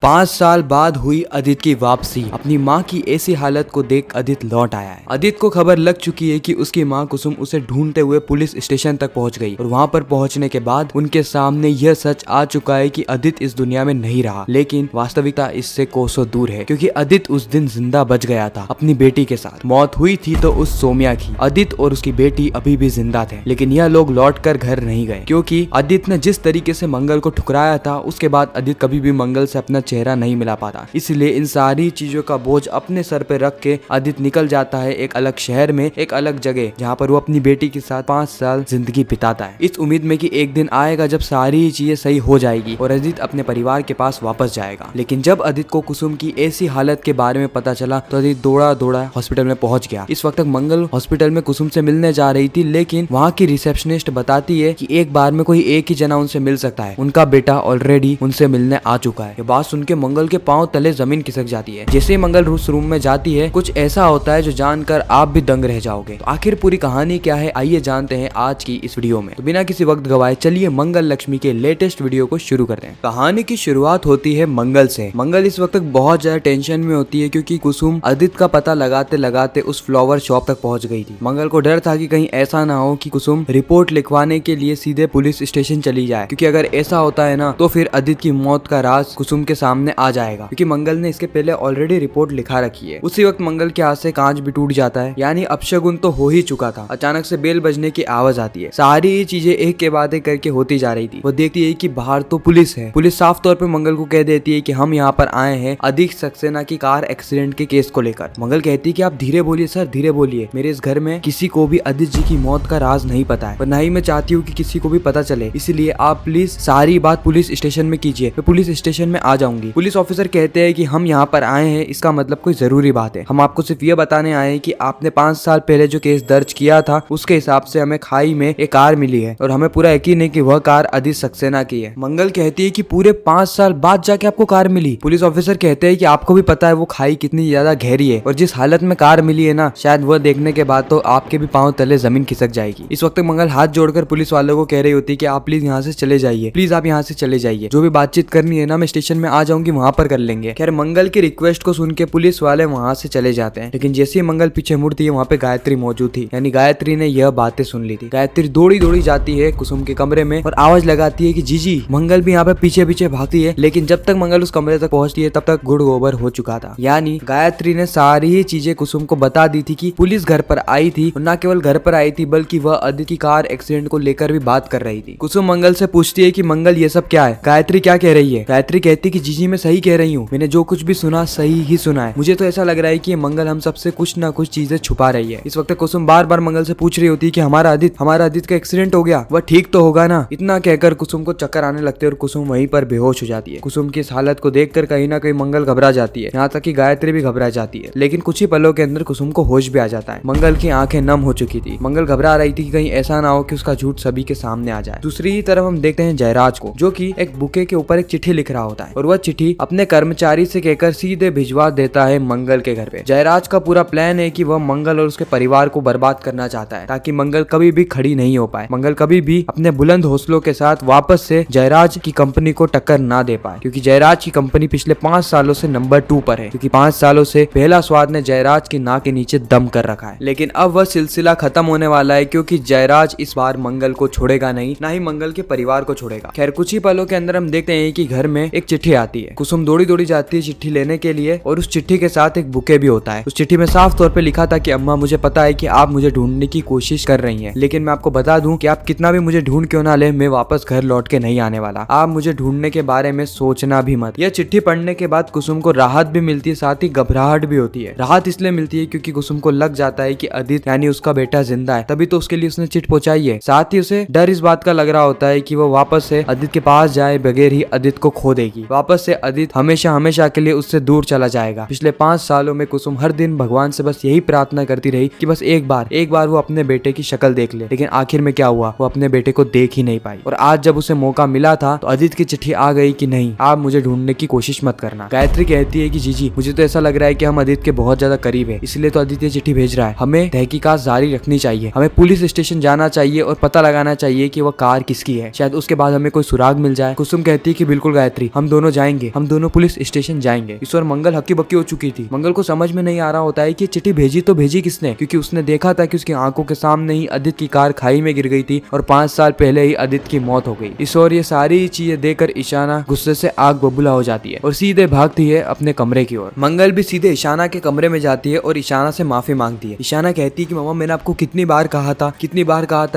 5 साल बाद हुई अदित की वापसी। अपनी माँ की ऐसी हालत को देख अदित लौट आया है। अदित को खबर लग चुकी है कि उसकी माँ कुसुम उसे ढूंढते हुए पुलिस स्टेशन तक पहुंच गई और वहां पर पहुंचने के बाद उनके सामने यह सच आ चुका है कि अदित इस दुनिया में नहीं रहा। लेकिन वास्तविकता इससे कोसों दूर है, क्योंकि अदित उस दिन जिंदा बच गया था अपनी बेटी के साथ। मौत हुई थी तो उस सोम्या की। अदित और उसकी बेटी अभी भी जिंदा थे, लेकिन यह लोग लौट कर घर नहीं गए, क्योंकि अदित ने जिस तरीके से मंगल को ठुकराया था उसके बाद अदित कभी भी मंगल से अपना चेहरा नहीं मिला पाता। इसलिए इन सारी चीजों का बोझ अपने सर पे रख के अदित निकल जाता है एक अलग शहर में, एक अलग जगह, जहाँ पर वो अपनी बेटी के साथ 5 साल जिंदगी बिताता है, इस उम्मीद में कि एक दिन आएगा जब सारी चीजें सही हो जाएगी और अदित अपने परिवार के पास वापस जाएगा। लेकिन जब अदित को कुसुम की ऐसी हालत के बारे में पता चला तो अदित दौड़ा दौड़ा हॉस्पिटल में पहुंच गया। इस वक्त तक मंगल हॉस्पिटल में कुसुम से मिलने जा रही थी, लेकिन वहाँ की रिसेप्शनिस्ट बताती है कि एक बार में कोई एक ही जना उनसे मिल सकता है, उनका बेटा ऑलरेडी उनसे मिलने आ चुका है। ये बात सुन के मंगल के पांव तले जमीन खिसक जाती है। जैसे ही मंगल उस रूम में जाती है, कुछ ऐसा होता है जो जानकर आप भी दंग रह जाओगे। तो आखिर पूरी कहानी क्या है, आइए जानते हैं आज की इस वीडियो में। तो बिना किसी वक्त गवाए चलिए मंगल लक्ष्मी के लेटेस्ट वीडियो को शुरू करते हैं। कहानी की शुरुआत होती है मंगल से। मंगल इस वक्त बहुत ज्यादा टेंशन में होती है, क्योंकि कुसुम अदित का पता लगाते लगाते उस फ्लावर शॉप तक पहुंच गई थी। मंगल को डर था कि कहीं ऐसा ना हो कि कुसुम रिपोर्ट लिखवाने के लिए सीधे पुलिस स्टेशन चली जाए, क्योंकि अगर ऐसा होता है ना तो फिर अदित की मौत का राज कुसुम के सामने आ जाएगा, क्योंकि मंगल ने इसके पहले ऑलरेडी रिपोर्ट लिखा रखी है। उसी वक्त मंगल के हाथ से कांच भी टूट जाता है, यानी अपशगुन तो हो ही चुका था। अचानक से बेल बजने की आवाज आती है। सारी ये चीजें एक के बाद एक करके होती जा रही थी। वो देखती है कि बाहर तो पुलिस है। पुलिस साफ तौर पे मंगल को कह देती है कि हम यहाँ पर आए हैं अदित सक्सेना की कार एक्सीडेंट के केस को लेकर। मंगल कहती है कि आप धीरे बोलिए सर, धीरे बोलिए। मेरे इस घर में किसी को भी अदित जी की मौत का राज नहीं पता है, और न ही मैं चाहती हूँ कि किसी को भी पता चले, इसलिए आप प्लीज सारी बात पुलिस स्टेशन में कीजिए। मैं पुलिस स्टेशन में आ जाऊंगी। पुलिस ऑफिसर कहते हैं कि हम यहाँ पर आए हैं, इसका मतलब कोई जरूरी बात है। हम आपको सिर्फ ये बताने आए हैं कि आपने 5 साल पहले जो केस दर्ज किया था उसके हिसाब से हमें खाई में एक कार मिली है, और हमें पूरा यकीन है कि वह कार अदित सक्सेना की है। मंगल कहती है कि पूरे 5 साल बाद जाके आपको कार मिली। पुलिस ऑफिसर कहते हैं कि आपको भी पता है वो खाई कितनी ज्यादा गहरी है, और जिस हालत में कार मिली है ना, शायद वह देखने के बाद तो आपके भी पांव तले जमीन खिसक जाएगी। इस वक्त मंगल हाथ जोड़कर पुलिस वालों को कह रही होती है कि आप प्लीज यहाँ से चले जाइए, प्लीज आप यहाँ से चले जाइए। जो भी बातचीत करनी है ना, मैं स्टेशन में आ जाऊंगी, वहां पर कर लेंगे। खैर मंगल की रिक्वेस्ट को सुन के पुलिस वाले वहां से चले जाते हैं। लेकिन जैसे ही मंगल पीछे मुड़ती है, वहाँ पे गायत्री मौजूद थी, यानी गायत्री ने यह बातें सुन ली थी। गायत्री दौड़ी दौड़ी जाती है कुसुम के कमरे में और आवाज लगाती है कि जीजी। मंगल भी यहाँ पे पीछे पीछे भागती है, लेकिन जब तक मंगल उस कमरे तक पहुंचती है तब तक गुड़ गोबर हो चुका था। यानी गायत्री ने सारी ही चीजें कुसुम को बता दी थी कि पुलिस घर पर आई थी, और न केवल घर पर आई थी बल्कि वह अदित की कार एक्सीडेंट को लेकर भी बात कर रही थी। कुसुम मंगल से पूछती है कि मंगल ये सब क्या है, गायत्री क्या कह रही है। गायत्री कहती कि जीजी मैं सही कह रही हूँ, मैंने जो कुछ भी सुना सही ही सुना है। मुझे तो ऐसा लग रहा है कि मंगल हम सबसे कुछ ना कुछ चीजें छुपा रही है। इस वक्त कुसुम बार बार मंगल से पूछ रही होती है कि हमारा अदित का एक्सीडेंट हो गया, वह ठीक तो होगा ना। इतना कहकर कुसुम को चक्कर आने लगते हैं और कुसुम वहीं पर बेहोश हो जाती है। कुसुम की इस हालत को देखकर कहीं ना कहीं मंगल घबरा जाती है, यहाँ तक कि गायत्री भी घबरा जाती है। लेकिन कुछ ही पलों के अंदर कुसुम को होश भी आ जाता है। मंगल की आंखें नम हो चुकी थी। मंगल घबरा रही थी कि कहीं ऐसा ना हो कि उसका झूठ सभी के सामने आ जाए। दूसरी ही तरफ हम देखते हैं जयराज को, जो कि एक बुके के ऊपर एक चिट्ठी लिख रहा होता है, और वह चिट्ठी अपने कर्मचारी से कहकर सीधे भिजवा देता है मंगल के घर पे। जयराज का पूरा प्लान है कि वह मंगल और उसके परिवार को बर्बाद करना चाहता है, ताकि मंगल कभी भी खड़ी नहीं हो पाए, मंगल कभी भी अपने बुलंद हौसलों के साथ वापस से जयराज की कंपनी को टक्कर ना दे पाए, क्योंकि जयराज की कंपनी पिछले 5 सालों से नंबर 2 पर है, क्योंकि 5 सालों से पहला स्वाद ने जयराज की नाक के नीचे दम कर रखा है। लेकिन अब वह सिलसिला खत्म होने वाला है, क्योंकि जयराज इस बार मंगल को छोड़ेगा नहीं, ना ही मंगल के परिवार को छोड़ेगा। खैर कुछ ही पलों के अंदर हम देखते हैं कि घर में एक चिट्ठी आती है। कुसुम दौड़ी दौड़ी जाती है चिट्ठी लेने के लिए, और उस चिट्ठी के साथ एक बुके भी होता है। उस चिट्ठी में साफ तौर पे लिखा था कि अम्मा मुझे पता है कि आप मुझे ढूंढने की कोशिश कर रही हैं, लेकिन मैं आपको बता दूं कि आप कितना भी मुझे ढूंढ क्यों ना ले, मैं वापस घर लौट के नहीं आने वाला। आप मुझे ढूंढने के बारे में सोचना भी मत। यह चिट्ठी पढ़ने के बाद कुसुम को राहत भी मिलती है, साथ ही घबराहट भी होती है। राहत इसलिए मिलती है क्योंकि कुसुम को लग जाता है कि अदित यानी उसका बेटा जिंदा है, तभी तो उसके लिए उसने चिट्ठी पहुंचाई है। साथ ही उसे डर इस बात का लग रहा होता है कि वो वापस से अदित के पास जाए बगैर ही अदित को खो देगी। वापस से अदित हमेशा हमेशा के लिए उससे दूर चला जाएगा। पिछले 5 सालों में कुसुम हर दिन भगवान से बस यही प्रार्थना करती रही कि बस एक बार वो अपने बेटे की शक्ल देख ले, लेकिन आखिर में क्या हुआ, वो अपने बेटे को देख ही नहीं पाई। और आज जब उसे मौका मिला था तो अदित की चिट्ठी आ गई कि नहीं, आप मुझे ढूंढने की कोशिश मत करना। गायत्री कहती है कि जीजी मुझे तो ऐसा लग रहा है कि हम अदित के बहुत ज्यादा करीब है, इसलिए तो अदित ये चिट्ठी भेज रहा है। हमें तहकीकात जारी रखनी चाहिए, हमें पुलिस स्टेशन जाना चाहिए और पता लगाना चाहिए कि वह कार किसकी है, शायद उसके बाद हमें कोई सुराग मिल जाए। कुसुम कहती है कि बिल्कुल गायत्री, हम दोनों जाएंगे, हम दोनों पुलिस स्टेशन जाएंगे। इस और मंगल हक्की बक्की हो चुकी थी। मंगल को समझ में नहीं आ रहा होता है कि चिट्ठी भेजी तो भेजी किसने, क्योंकि उसने देखा था कि उसकी आंखों के सामने ही आदित्य की कार खाई में गिर गई थी और 5 साल पहले ही आदित्य की मौत हो गई। इस और ये सारी चीजें देखकर ईशाना गुस्से से आग बबूला हो जाती है और सीधे भागती है अपने कमरे की ओर। मंगल भी सीधे ईशाना के कमरे में जाती है और ईशाना से माफी मांगती है। ईशाना कहती है कि मम्मा मैंने आपको कितनी बार कहा था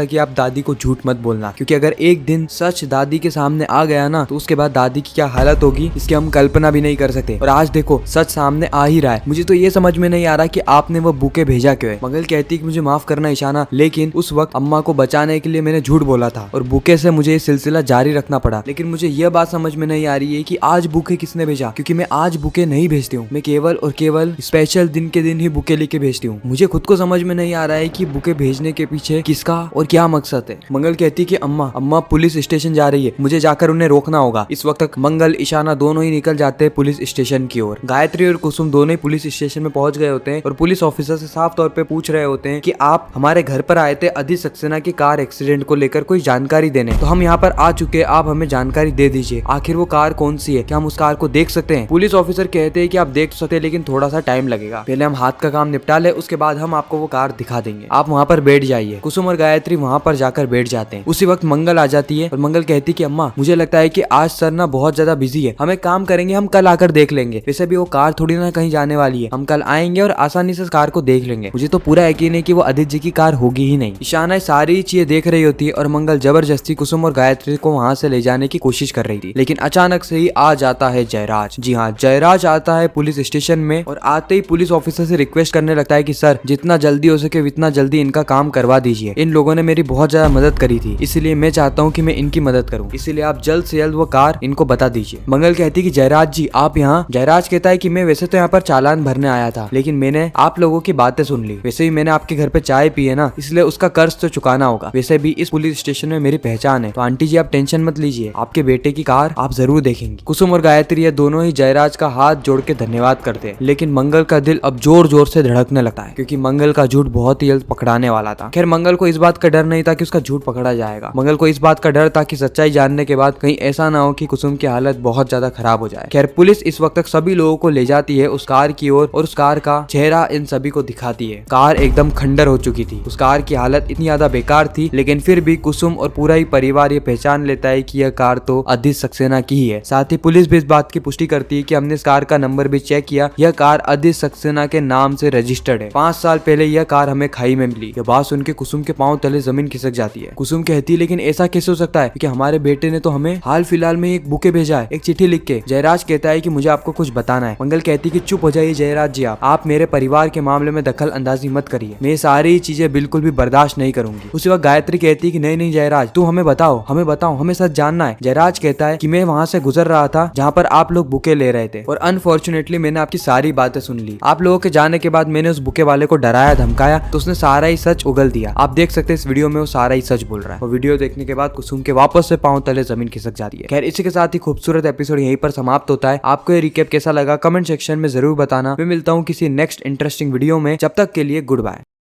कि आप दादी को झूठ मत बोलना, क्योंकि अगर एक दिन सच दादी के सामने आ गया ना तो उसके बाद दादी की क्या हालत होगी इसकी हम कल्पना भी नहीं कर सकते। और आज देखो सच सामने आ ही रहा है। मुझे तो ये समझ में नहीं आ रहा कि आपने वो बुके भेजा क्यों है। मंगल कहती है कि मुझे माफ करना ईशाना, लेकिन उस वक्त अम्मा को बचाने के लिए मैंने झूठ बोला था और बुके से मुझे ये सिलसिला जारी रखना पड़ा। लेकिन मुझे यह बात समझ में नहीं आ रही है कि आज बुके किसने भेजा, क्योंकि मैं आज बुके नहीं भेजती हूँ। मैं केवल और केवल स्पेशल दिन के दिन ही बुके लेके भेजती हूँ। मुझे खुद को समझ में नहीं आ रहा है कि बुके भेजने के पीछे किसका और क्या मकसद है। मंगल कहती है कि अम्मा पुलिस स्टेशन जा रही है, मुझे जाकर उन्हें रोकना होगा। इस वक्त तक मंगल ईशाना दोनों ही निकल जाते हैं पुलिस स्टेशन की ओर। गायत्री और कुसुम दोनों ही पुलिस स्टेशन में पहुंच गए होते हैं और पुलिस ऑफिसर से साफ तौर पे पूछ रहे होते हैं कि आप हमारे घर पर आए थे आदित्य सक्सेना की कार एक्सीडेंट को लेकर कोई जानकारी देने, तो हम यहाँ पर आ चुके हैं, आप हमें जानकारी दे दीजिए। आखिर वो कार कौन सी है, क्या हम उस कार को देख सकते हैं? पुलिस ऑफिसर कहते हैं कि आप देख सकते हैं, लेकिन थोड़ा सा टाइम लगेगा, पहले हम हाथ का काम निपटा ले, उसके बाद हम आपको वो कार दिखा देंगे, आप वहाँ पर बैठ जाइए। कुसुम और गायत्री वहाँ पर जाकर बैठ जाते हैं। उसी वक्त मंगल आ जाती है और मंगल कहती है कि अम्मा मुझे लगता है कि आज सर ना बहुत ज्यादा बिजी है, हम एक काम करेंगे, हम कल आकर देख लेंगे। वैसे भी वो कार थोड़ी ना कहीं जाने वाली है, हम कल आएंगे और आसानी से कार को देख लेंगे। मुझे तो पूरा यकीन है कि वो आदित्य जी की कार होगी ही नहीं। ईशाना सारी चीजें देख रही होती है और मंगल जबरदस्ती कुसुम और गायत्री को वहाँ से ले जाने की कोशिश कर रही थी, लेकिन अचानक से ही आ जाता है जयराज। जी हाँ, जयराज आता है पुलिस स्टेशन में और आते ही पुलिस ऑफिसर से रिक्वेस्ट करने लगता है कि सर जितना जल्दी हो सके उतना जल्दी इनका काम करवा दीजिए। इन लोगों ने मेरी बहुत ज्यादा मदद करी थी, इसलिए मैं चाहता हूँ कि मैं इनकी मदद करूँ, इसलिए आप जल्द से जल्द वो कार इनको बता दीजिए। मंगल कहती कि जयराज जी आप यहाँ। जयराज कहता है कि मैं वैसे तो यहाँ पर चालान भरने आया था, लेकिन मैंने आप लोगों की बातें सुन ली। वैसे भी मैंने आपके घर पे चाय पी है ना, इसलिए उसका कर्ज तो चुकाना होगा। वैसे भी इस पुलिस स्टेशन में मेरी पहचान है, तो आंटी जी आप टेंशन मत लीजिए, आपके बेटे की कार आप जरूर देखेंगे। कुसुम और गायत्री ये दोनों ही जयराज का हाथ जोड़ के धन्यवाद करते हैं, लेकिन मंगल का दिल अब जोर जोर से धड़कने लगता है, क्योंकि मंगल का झूठ बहुत ही जल्द पकड़ाने वाला था। खैर मंगल को इस बात का डर नहीं था कि उसका झूठ पकड़ा जाएगा। मंगल को इस बात का डर था कि सच्चाई जानने के बाद कहीं ऐसा ना हो कि कुसुम की हालत बहुत ज्यादा खराब हो जाए। खैर पुलिस इस वक्त तक सभी लोगों को ले जाती है उस कार की ओर और उस कार का चेहरा इन सभी को दिखाती है। कार एकदम खंडर हो चुकी थी, उस कार की हालत इतनी ज्यादा बेकार थी, लेकिन फिर भी कुसुम और पूरा ही परिवार ये पहचान लेता है कि यह कार तो आदित्य सक्सेना की ही है। साथ ही पुलिस भी इस बात की पुष्टि करती है कि हमने इस कार का नंबर भी चेक किया, यह कार आदित्य सक्सेना के नाम से रजिस्टर्ड है। 5 साल पहले यह कार हमें खाई में मिली। यह बात सुन के कुसुम के पांव तले जमीन खिसक जाती है। कुसुम कहती है लेकिन ऐसा कैसे हो सकता है, क्योंकि हमारे बेटे ने तो हमें हाल फिलहाल में एक बुके भेजा है, एक चिट्ठी लिख के। जयराज कहता है कि मुझे आपको कुछ बताना है। मंगल कहती है कि चुप हो जाइए जयराज जी, आप मेरे परिवार के मामले में दखल अंदाजी मत करिए, मैं सारी चीजें बिल्कुल भी बर्दाश्त नहीं करूंगी। उसी वक्त गायत्री कहती है कि नहीं जयराज तू हमें बताओ, हमें सच जानना है। जयराज कहता है कि मैं वहाँ से गुजर रहा था जहाँ पर आप लोग बुके ले रहे थे और अनफॉर्चुनेटली मैंने आपकी सारी बातें सुन ली। आप लोगों के जाने के बाद मैंने उस बुके वाले को डराया धमकाया तो उसने सारा ही सच उगल दिया। आप देख सकते हैं इस वीडियो में वो सारा ही सच बोल रहा है। और वीडियो देखने के बाद कुसुम के वापस से पांव तले जमीन खिसक जाती है। खैर इसी के साथ ही खूबसूरत एपिसोड यहीं पर समाप्त होता है। आपको ये रिकैप कैसा लगा कमेंट सेक्शन में जरूर बताना। मैं मिलता हूँ किसी नेक्स्ट इंटरेस्टिंग वीडियो में, जब तक के लिए गुड बाय।